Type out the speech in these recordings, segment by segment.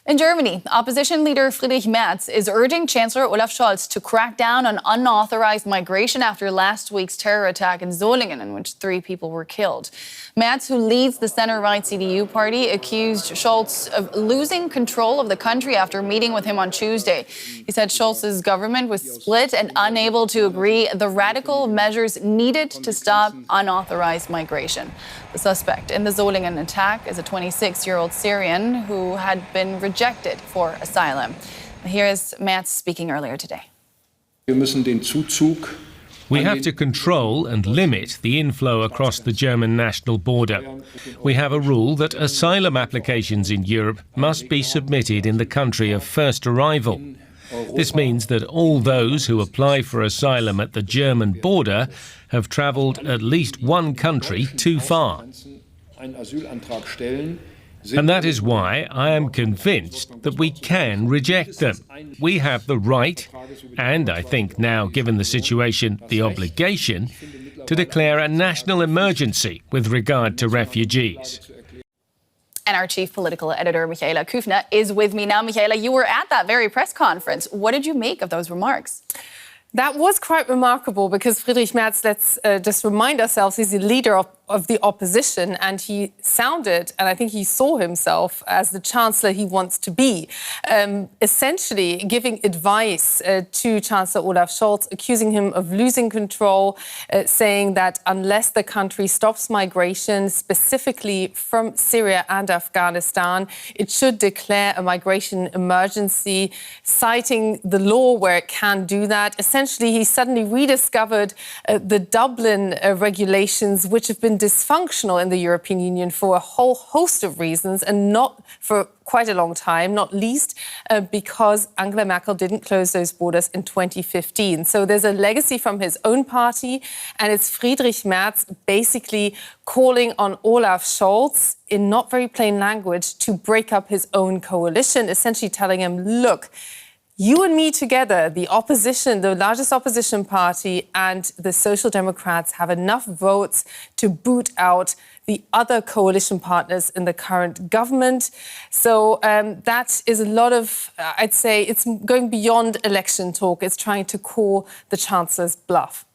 In Germany, opposition leader Friedrich Merz is urging Chancellor Olaf Scholz to crack down on unauthorized migration after last week's terror attack in Solingen, in which 3 people were killed. Merz, who leads the center-right CDU party, accused Scholz of losing control of the country after meeting with him on Tuesday. He said Scholz's government was split and unable to agree the radical measures needed to stop unauthorized migration. The suspect in the Solingen attack is a 26-year-old Syrian who had been rejected for asylum. Here is Merz speaking earlier today. We have to control and limit the inflow across the German national border. We have a rule that asylum applications in Europe must be submitted in the country of first arrival. This means that all those who apply for asylum at the German border have travelled at least one country too far. And that is why I am convinced that we can reject them. We have the right, and I think now, given the situation, the obligation, to declare a national emergency with regard to refugees. And our chief political editor, Michaela Küfner, is with me now. Michaela, you were at that very press conference. What did you make of those remarks? That was quite remarkable because Friedrich Merz, let's just remind ourselves, he's the leader of the opposition, and he sounded, and I think he saw himself as the chancellor he wants to be, essentially giving advice to Chancellor Olaf Scholz, accusing him of losing control, saying that unless the country stops migration, specifically from Syria and Afghanistan, it should declare a migration emergency, citing the law where it can do that. Essentially, he suddenly rediscovered the Dublin regulations, which have been dysfunctional in the European Union for a whole host of reasons, and not for quite a long time, not least because Angela Merkel didn't close those borders in 2015. So there's a legacy from his own party, and it's Friedrich Merz basically calling on Olaf Scholz in not very plain language to break up his own coalition, essentially telling him, look, you and me together, the opposition, the largest opposition party, and the Social Democrats have enough votes to boot out the other coalition partners in the current government. So that is a lot of, I'd say, it's going beyond election talk. It's trying to call the Chancellor's bluff.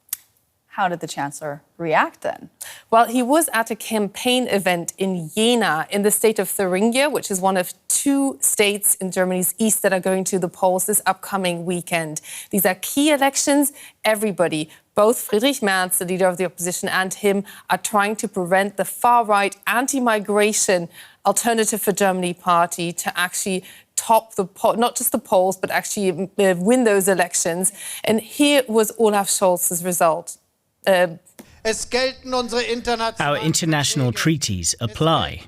How did the Chancellor react then? Well, he was at a campaign event in Jena in the state of Thuringia, which is one of 2 states in Germany's east that are going to the polls this upcoming weekend. These are key elections. Everybody, both Friedrich Merz, the leader of the opposition, and him, are trying to prevent the far-right anti-migration Alternative for Germany party to actually top the not just the polls, but actually win those elections. And here was Olaf Scholz's result. Our international treaties apply.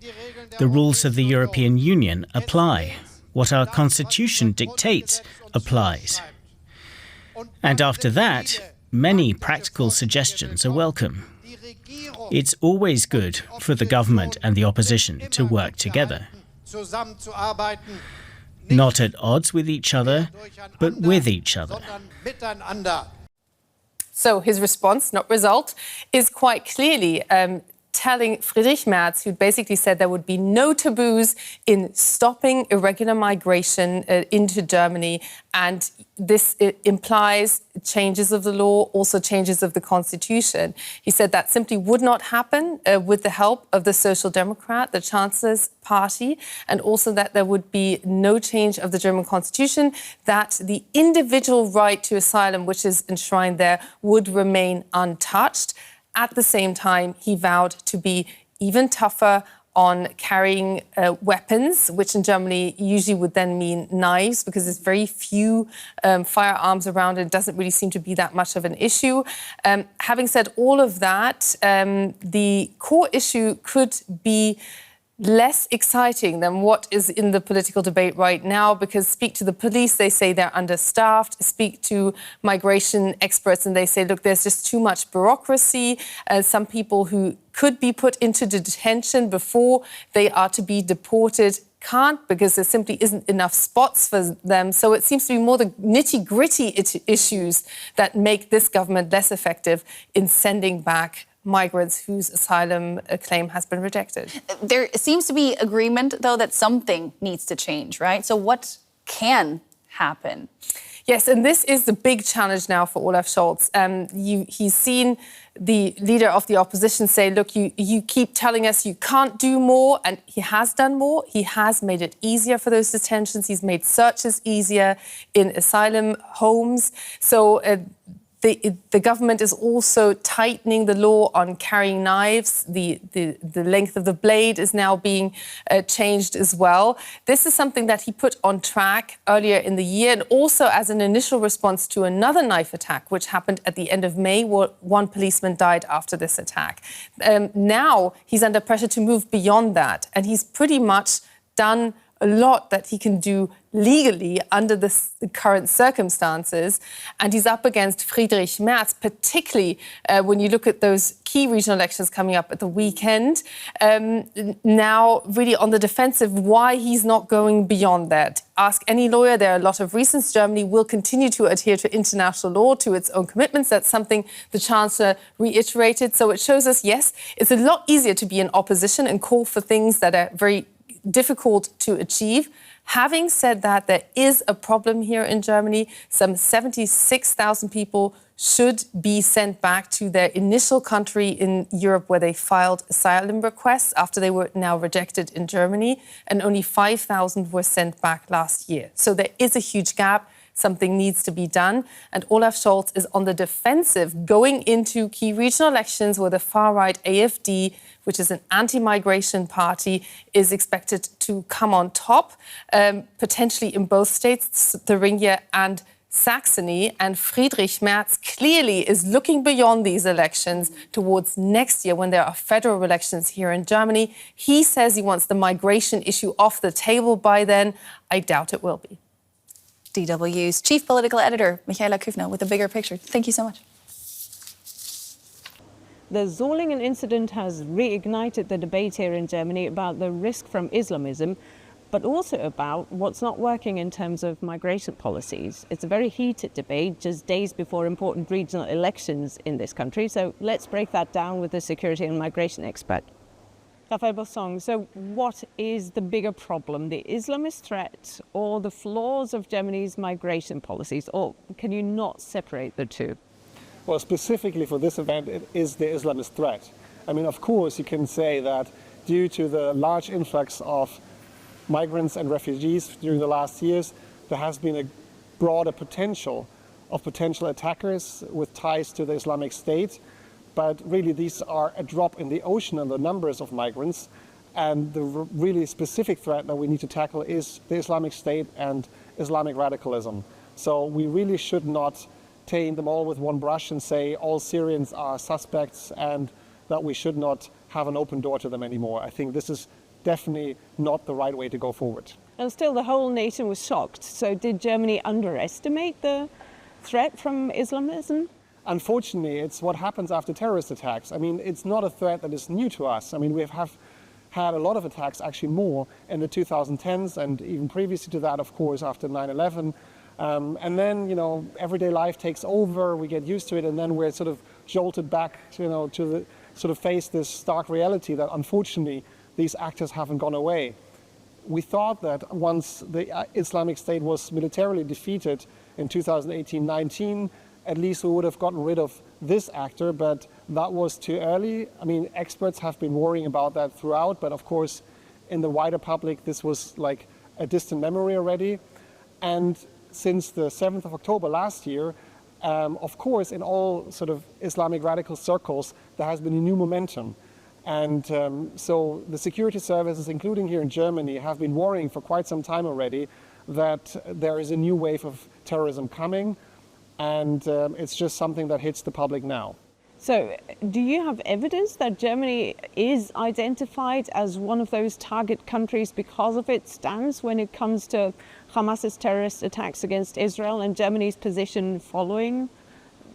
The rules of the European Union apply. What our constitution dictates applies. And after that, many practical suggestions are welcome. It's always good for the government and the opposition to work together. Not at odds with each other, but with each other. So his response, not result, is quite clearly telling Friedrich Merz, who basically said there would be no taboos in stopping irregular migration into Germany. And this implies changes of the law, also changes of the constitution. He said that simply would not happen with the help of the Social Democrat, the Chancellor's party, and also that there would be no change of the German constitution, that the individual right to asylum, which is enshrined there, would remain untouched. At the same time, he vowed to be even tougher on carrying weapons, which in Germany usually would then mean knives, because there's very few firearms around and it doesn't really seem to be that much of an issue. Having said all of that, the core issue could be less exciting than what is in the political debate right now, because speak to the police, they say they're understaffed. Speak to migration experts and they say, look, there's just too much bureaucracy. Some people who could be put into detention before they are to be deported can't, because there simply isn't enough spots for them. So it seems to be more the nitty-gritty issues that make this government less effective in sending back migrants whose asylum claim has been rejected. There seems to be agreement, though, that something needs to change, right? So what can happen? Yes, and this is the big challenge now for Olaf Scholz. He's seen the leader of the opposition say, look, you keep telling us you can't do more, and he has done more. He has made it easier for those detentions. He's made searches easier in asylum homes. So the government is also tightening the law on carrying knives. The length of the blade is now being changed as well. This is something that he put on track earlier in the year, and also as an initial response to another knife attack, which happened at the end of May, where one policeman died after this attack. Now he's under pressure to move beyond that, and he's pretty much done a lot that he can do legally under the current circumstances. And he's up against Friedrich Merz, particularly when you look at those key regional elections coming up at the weekend. Now, really on the defensive, why he's not going beyond that. Ask any lawyer, there are a lot of reasons. Germany will continue to adhere to international law, to its own commitments. That's something the Chancellor reiterated. So it shows us, yes, it's a lot easier to be in opposition and call for things that are very difficult to achieve. Having said that, there is a problem here in Germany. Some 76,000 people should be sent back to their initial country in Europe where they filed asylum requests after they were now rejected in Germany, and only 5,000 were sent back last year. So there is a huge gap. Something needs to be done. And Olaf Scholz is on the defensive going into key regional elections where the far-right AfD, which is an anti-migration party, is expected to come on top, potentially in both states, Thuringia and Saxony. And Friedrich Merz clearly is looking beyond these elections towards next year when there are federal elections here in Germany. He says he wants the migration issue off the table by then. I doubt it will be. DW's chief political editor, Michaela Küfner, with a bigger picture. Thank you so much. The Solingen incident has reignited the debate here in Germany about the risk from Islamism, but also about what's not working in terms of migration policies. It's a very heated debate just days before important regional elections in this country. So let's break that down with the security and migration expert. Raphael Bossong, so what is the bigger problem, the Islamist threat or the flaws of Germany's migration policies, or can you not separate the two? Well, specifically for this event, it is the Islamist threat. I mean, of course, you can say that due to the large influx of migrants and refugees during the last years, there has been a broader potential of potential attackers with ties to the Islamic State. But really, these are a drop in the ocean in the numbers of migrants. And the really specific threat that we need to tackle is the Islamic State and Islamic radicalism. So we really should not taint them all with one brush and say all Syrians are suspects and that we should not have an open door to them anymore. I think this is definitely not the right way to go forward. And still, the whole nation was shocked. So did Germany underestimate the threat from Islamism? Unfortunately, it's what happens after terrorist attacks. I mean, it's not a threat that is new to us. I mean, we have had a lot of attacks, actually more, in the 2010s and even previously to that, of course, after 9/11. And then, you know, everyday life takes over, we get used to it, and then we're sort of jolted back, you know, to the sort of face this stark reality that unfortunately these actors haven't gone away. We thought that once the Islamic State was militarily defeated in 2018-19, at least we would have gotten rid of this actor, but that was too early. I mean, experts have been worrying about that throughout, but of course, in the wider public, this was like a distant memory already. And since the 7th of October last year, of course, in all sort of Islamic radical circles, there has been a new momentum. And so the security services, including here in Germany, have been worrying for quite some time already that there is a new wave of terrorism coming. And it's just something that hits the public now. So do you have evidence that Germany is identified as one of those target countries because of its stance when it comes to Hamas's terrorist attacks against Israel and Germany's position following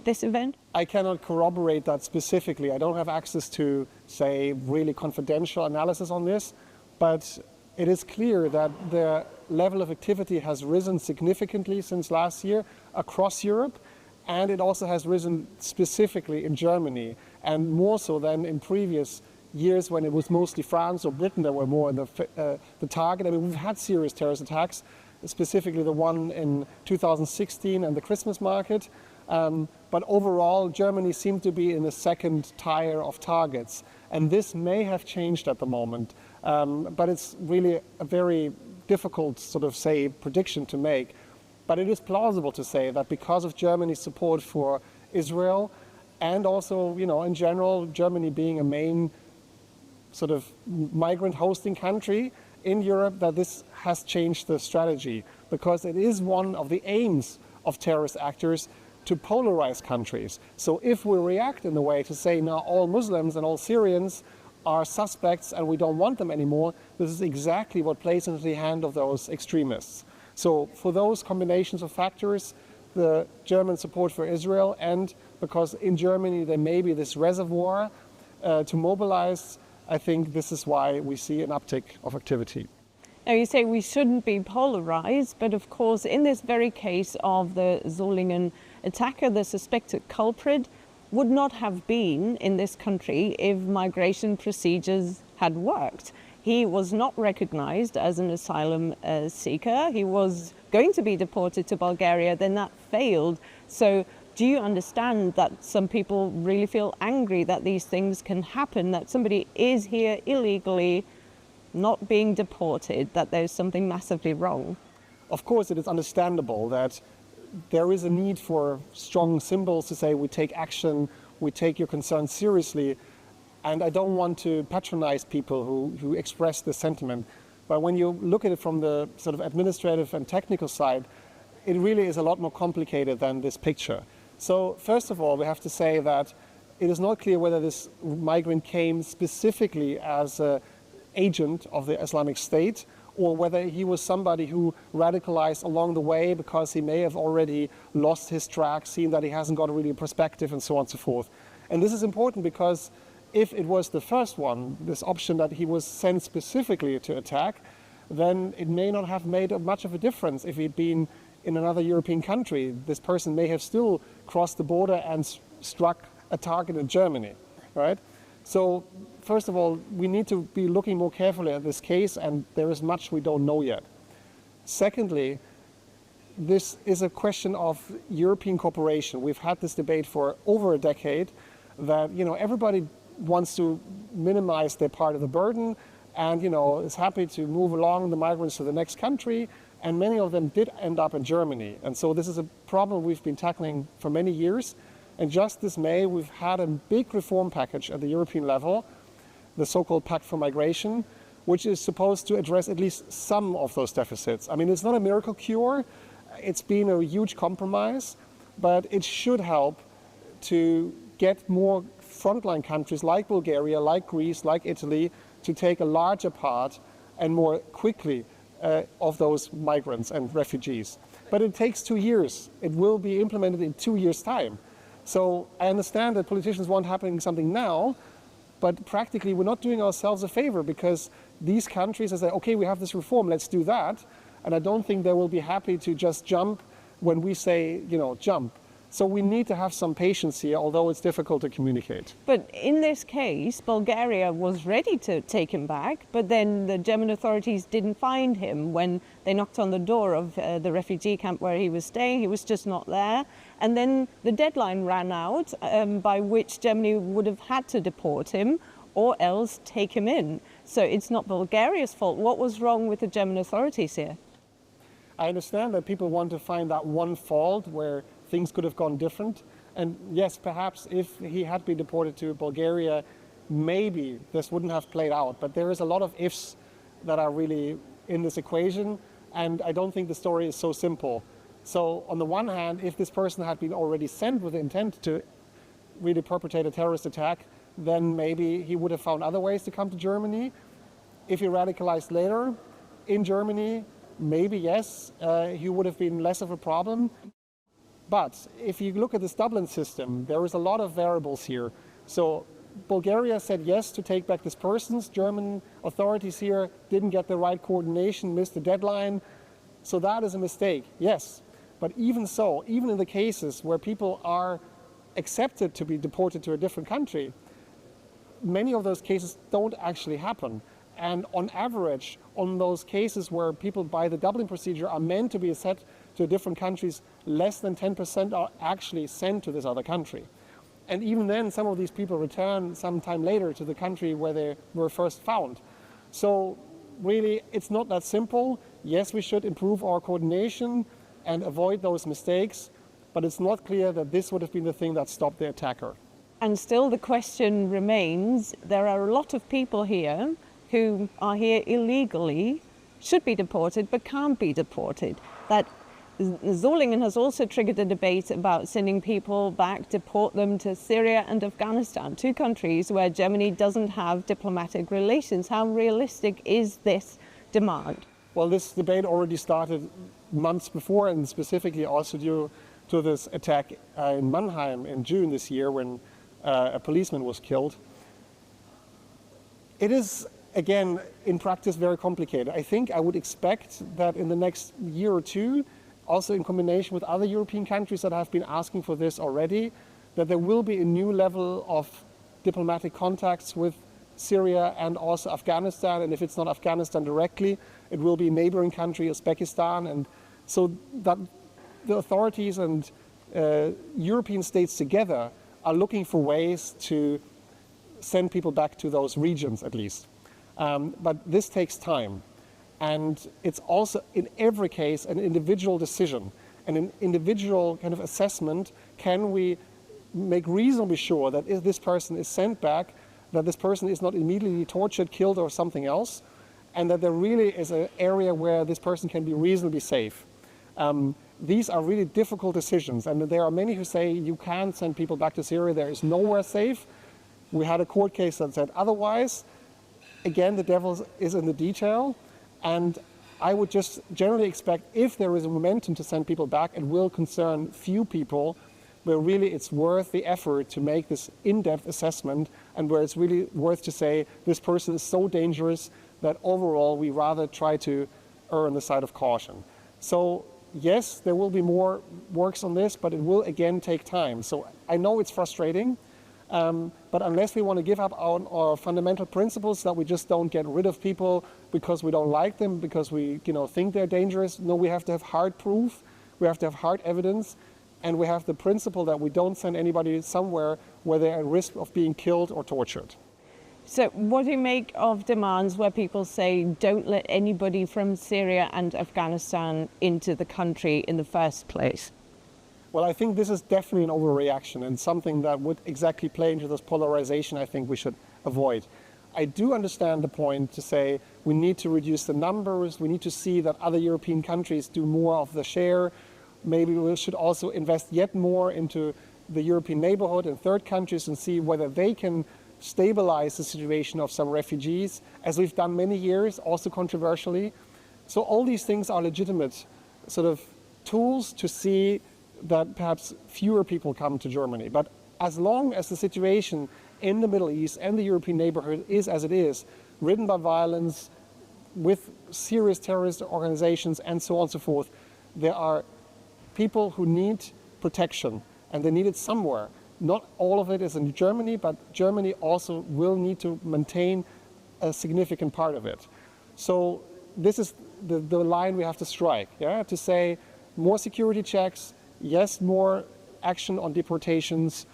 this event? I cannot corroborate that specifically. I don't have access to, say, really confidential analysis on this, but it is clear that the level of activity has risen significantly since last year across Europe, and it also has risen specifically in Germany. and more so than in previous years when it was mostly France or Britain that were more in the target. I mean, we've had serious terrorist attacks, specifically the one in 2016 and the Christmas market. But overall, Germany seemed to be in the second tier of targets. And this may have changed at the moment. But it's really a very difficult prediction to make. But it is plausible to say that because of Germany's support for Israel, and also, in general, Germany being a main migrant hosting country in Europe, that this has changed the strategy, because it is one of the aims of terrorist actors to polarize countries. So if we react in the way to say now all Muslims and all Syrians are suspects and we don't want them anymore, this is exactly what plays into the hand of those extremists. So for those combinations of factors, the German support for Israel, and because in Germany there may be this reservoir to mobilize, I think this is why we see an uptick of activity. Now, you say we shouldn't be polarized, but of course, in this very case of the Solingen attacker, the suspected culprit would not have been in this country if migration procedures had worked. He was not recognized as an asylum seeker. He was going to be deported to Bulgaria, then that failed. So do you understand that some people really feel angry that these things can happen, that somebody is here illegally, not being deported, that there's something massively wrong? Of course, it is understandable that there is a need for strong symbols to say we take action, we take your concerns seriously. And I don't want to patronize people who express this sentiment. But when you look at it from the administrative and technical side, it really is a lot more complicated than this picture. So first of all, we have to say that it is not clear whether this migrant came specifically as an agent of the Islamic State, or whether he was somebody who radicalized along the way because he may have already lost his track, seen that he hasn't got a really perspective, and so on and so forth. And this is important because if it was the first one, this option that he was sent specifically to attack, then it may not have made much of a difference if he'd been in another European country. This person may have still crossed the border and struck a target in Germany, right? So first of all, we need to be looking more carefully at this case, and there is much we don't know yet. Secondly, this is a question of European cooperation. We've had this debate for over a decade that, everybody wants to minimize their part of the burden and, is happy to move along the migrants to the next country. And many of them did end up in Germany. And so this is a problem we've been tackling for many years. And just this May, we've had a big reform package at the European level, the so-called Pact for Migration, which is supposed to address at least some of those deficits. I mean, it's not a miracle cure. It's been a huge compromise, but it should help to get more frontline countries like Bulgaria, like Greece, like Italy, to take a larger part and more quickly of those migrants and refugees. But it takes 2 years. It will be implemented in 2 years' time. So I understand that politicians want happening something now, but practically we're not doing ourselves a favor, because these countries are saying, okay, we have this reform, let's do that. And I don't think they will be happy to just jump when we say, jump. So we need to have some patience here, although it's difficult to communicate. But in this case, Bulgaria was ready to take him back, but then the German authorities didn't find him when they knocked on the door of the refugee camp where he was staying. He was just not there. And then the deadline ran out by which Germany would have had to deport him or else take him in. So it's not Bulgaria's fault. What was wrong with the German authorities here? I understand that people want to find that one fault where things could have gone different. And yes, perhaps if he had been deported to Bulgaria, maybe this wouldn't have played out. But there is a lot of ifs that are really in this equation. And I don't think the story is so simple. So on the one hand, if this person had been already sent with the intent to really perpetrate a terrorist attack, then maybe he would have found other ways to come to Germany. If he radicalized later in Germany, maybe yes, he would have been less of a problem. But if you look at this Dublin system, there is a lot of variables here. So Bulgaria said yes to take back this person. German authorities here didn't get the right coordination, missed the deadline. So that is a mistake, yes. But even so, even in the cases where people are accepted to be deported to a different country, many of those cases don't actually happen. And on average, on those cases where people by the Dublin procedure are meant to be sent to different countries, less than 10% are actually sent to this other country. And even then, some of these people return sometime later to the country where they were first found. So really, it's not that simple. Yes, we should improve our coordination and avoid those mistakes, but it's not clear that this would have been the thing that stopped the attacker. And still the question remains, there are a lot of people here who are here illegally, should be deported, but can't be deported. That Solingen has also triggered a debate about sending people back, deport them to Syria and Afghanistan, two countries where Germany doesn't have diplomatic relations. How realistic is this demand? Well, this debate already started months before, and specifically also due to this attack in Mannheim in June this year when a policeman was killed. It is, again, in practice very complicated. I think I would expect that in the next year or two, also in combination with other European countries that have been asking for this already, that there will be a new level of diplomatic contacts with Syria and also Afghanistan. And if it's not Afghanistan directly, it will be a neighboring country, Uzbekistan. And so that the authorities and European states together are looking for ways to send people back to those regions at least. But this takes time. And it's also, in every case, an individual decision and an individual kind of assessment. Can we make reasonably sure that if this person is sent back, that this person is not immediately tortured, killed, or something else, and that there really is an area where this person can be reasonably safe? These are really difficult decisions, and there are many who say you can't send people back to Syria, there is nowhere safe. We had a court case that said otherwise. Again, the devil is in the detail. And I would just generally expect, if there is a momentum to send people back, it will concern few people, where really it's worth the effort to make this in-depth assessment, and where it's really worth to say this person is so dangerous that overall we rather try to err on the side of caution. So yes, there will be more works on this, but it will again take time. So I know it's frustrating. But unless we want to give up on our fundamental principles that we just don't get rid of people because we don't like them, because we think they're dangerous, no, we have to have hard proof, we have to have hard evidence, and we have the principle that we don't send anybody somewhere where they're at risk of being killed or tortured. So what do you make of demands where people say don't let anybody from Syria and Afghanistan into the country in the first place? Well, I think this is definitely an overreaction and something that would exactly play into this polarization I think we should avoid. I do understand the point to say we need to reduce the numbers, we need to see that other European countries do more of the share. Maybe we should also invest yet more into the European neighborhood and third countries and see whether they can stabilize the situation of some refugees, as we've done many years, also controversially. So all these things are legitimate sort of tools to see that perhaps fewer people come to Germany. But as long as the situation in the Middle East and the European neighborhood is as it is, ridden by violence, with serious terrorist organizations and so on and so forth, there are people who need protection, and they need it somewhere. Not all of it is in Germany, but Germany also will need to maintain a significant part of it. So this is the line we have to strike, to say more security checks, yes, more action on deportations,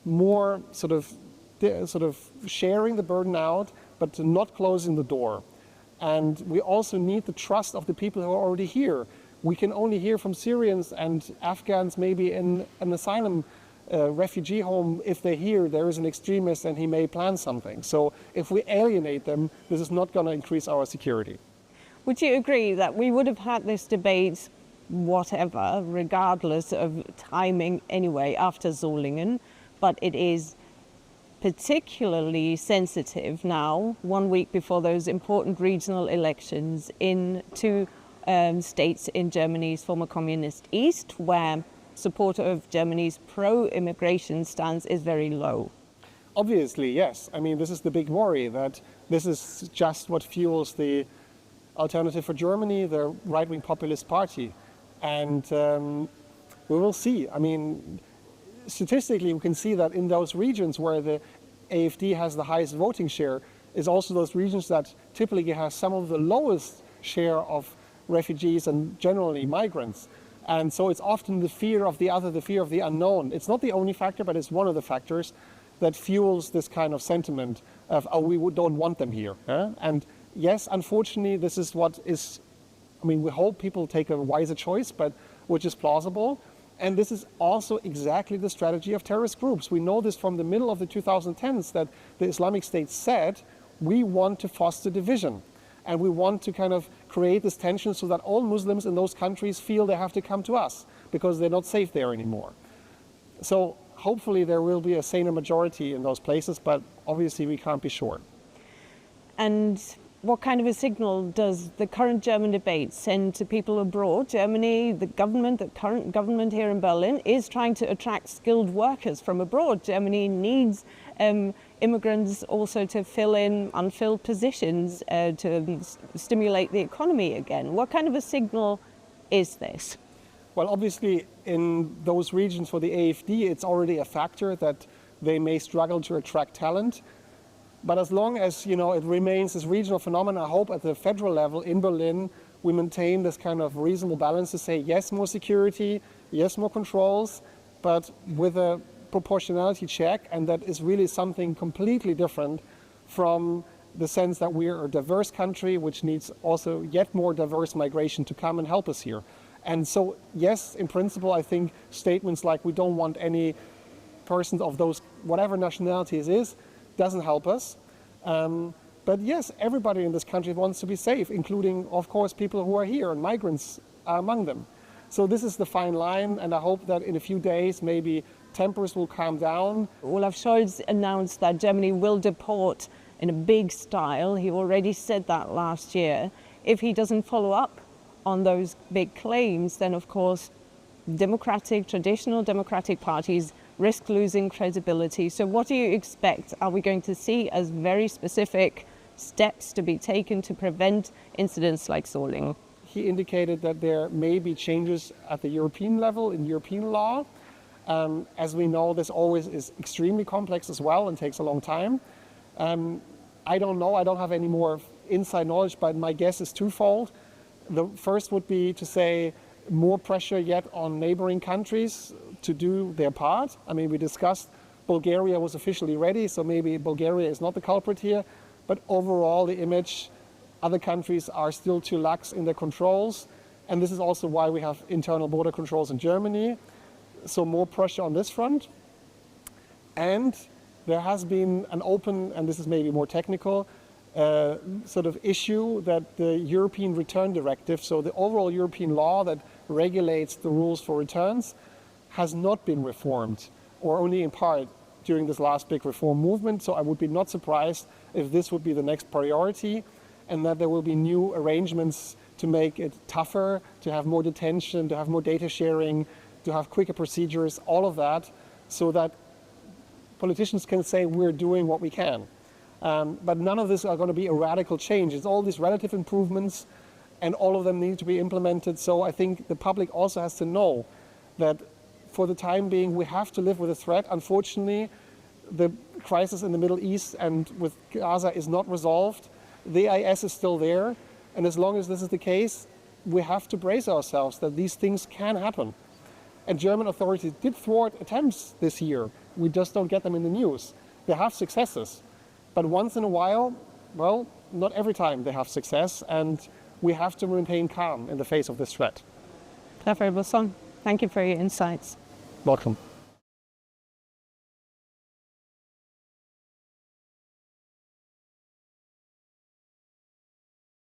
more sort of sharing the burden out, but not closing the door. And we also need the trust of the people who are already here. We can only hear from Syrians and Afghans maybe in an asylum refugee home if they hear there is an extremist and he may plan something. So if we alienate them, this is not going to increase our security. Would you agree that we would have had this debate whatever, regardless of timing anyway, after Solingen, but it is particularly sensitive now, 1 week before those important regional elections in two states in Germany's former communist East, where support of Germany's pro-immigration stance is very low? Obviously, yes. I mean, this is the big worry, that this is just what fuels the Alternative for Germany, the right-wing populist party. And we will see. I mean, statistically, we can see that in those regions where the AfD has the highest voting share is also those regions that typically have some of the lowest share of refugees and generally migrants. And so it's often the fear of the other, the fear of the unknown. It's not the only factor, but it's one of the factors that fuels this kind of sentiment of, oh, we don't want them here. And yes, unfortunately, this is what is, I mean, we hope people take a wiser choice, but which is plausible. And this is also exactly the strategy of terrorist groups. We know this from the middle of the 2010s that the Islamic State said, we want to foster division. And we want to kind of create this tension so that all Muslims in those countries feel they have to come to us because they're not safe there anymore. So hopefully there will be a saner majority in those places, but obviously we can't be sure. And what kind of a signal does the current German debate send to people abroad? Germany, the current government here in Berlin, is trying to attract skilled workers from abroad. Germany needs immigrants also to fill in unfilled positions to stimulate the economy again. What kind of a signal is this? Well, obviously, in those regions for the AfD, it's already a factor that they may struggle to attract talent. But as long as, it remains this regional phenomenon, I hope at the federal level in Berlin, we maintain this kind of reasonable balance to say, yes, more security, yes, more controls, but with a proportionality check, and that is really something completely different from the sense that we're a diverse country, which needs also yet more diverse migration to come and help us here. And so, yes, in principle, I think statements like we don't want any persons of those, whatever nationalities is, doesn't help us. But yes, everybody in this country wants to be safe, including, of course, people who are here, and migrants are among them. So this is the fine line, and I hope that in a few days, maybe tempers will calm down. Olaf Scholz announced that Germany will deport in a big style. He already said that last year. If he doesn't follow up on those big claims, then of course, traditional democratic parties risk losing credibility. So what do you expect? Are we going to see as very specific steps to be taken to prevent incidents like Solingen? He indicated that there may be changes at the European level in European law. As we know, this always is extremely complex as well and takes a long time. I don't know, I don't have any more inside knowledge, but my guess is twofold. The first would be to say more pressure yet on neighboring countries to do their part. I mean, we discussed Bulgaria was officially ready, so maybe Bulgaria is not the culprit here. But overall, the image, other countries are still too lax in their controls. And this is also why we have internal border controls in Germany. So more pressure on this front. And there has been an open, and this is maybe more technical, sort of issue that the European Return Directive, so the overall European law that regulates the rules for returns, has not been reformed, or only in part during this last big reform movement. So I would be not surprised if this would be the next priority, and that there will be new arrangements to make it tougher, to have more detention, to have more data sharing, to have quicker procedures, all of that, so that politicians can say we're doing what we can. But none of this are going to be a radical change. It's all these relative improvements, and all of them need to be implemented. So I think the public also has to know that for the time being, we have to live with a threat. Unfortunately, the crisis in the Middle East and with Gaza is not resolved. The IS is still there. And as long as this is the case, we have to brace ourselves that these things can happen. And German authorities did thwart attempts this year. We just don't get them in the news. They have successes. But once in a while, well, not every time they have success. And we have to maintain calm in the face of this threat. Raphael Bossong, thank you for your insights. Welcome.